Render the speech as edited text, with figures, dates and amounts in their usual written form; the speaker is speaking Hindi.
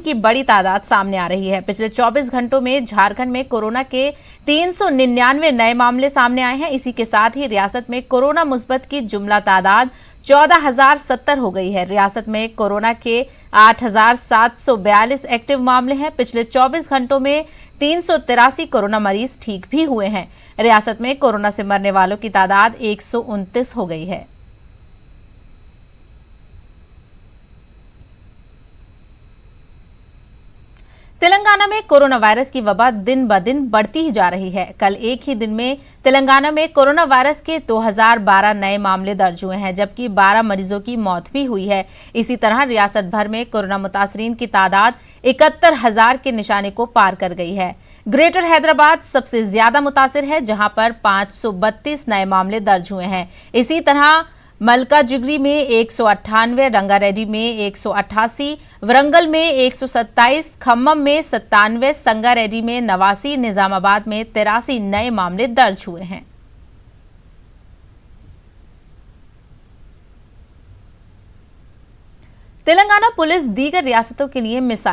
की बड़ी तादाद सामने आ रही है। पिछले 24 घंटों में झारखंड में कोरोना के 399 नए मामले सामने आए हैं। इसी के साथ ही रियासत में कोरोना मुस्बत की जुमला तादाद 14,070 हो गई है। रियासत में कोरोना के 8,742 एक्टिव मामले हैं। पिछले 24 घंटों में 383 कोरोना मरीज ठीक भी हुए हैं। रियासत में कोरोना से मरने वालों की तादाद 129 हो गई है। तेलंगाना में कोरोना वायरस की वबा दिन ब दिन बढ़ती ही जा रही है। कल एक ही दिन में तेलंगाना में कोरोना वायरस के 2012 नए मामले दर्ज हुए हैं, जबकि 12 मरीजों की मौत भी हुई है। इसी तरह रियासत भर में कोरोना मुतासरीन की तादाद 71,000 के निशाने को पार कर गई है। ग्रेटर हैदराबाद सबसे ज्यादा मुतासिर है, जहां पर 532 नए मामले दर्ज हुए हैं। इसी तरह मलकाजिगिरी में 198, रंगारेड्डी में 188, वरंगल में 127, खम्मम में 97, संगारेड्डी में 89, निजामाबाद में 83 नए मामले दर्ज हुए हैं। तेलंगाना पुलिस दीगर रियासतों के लिए मिसाल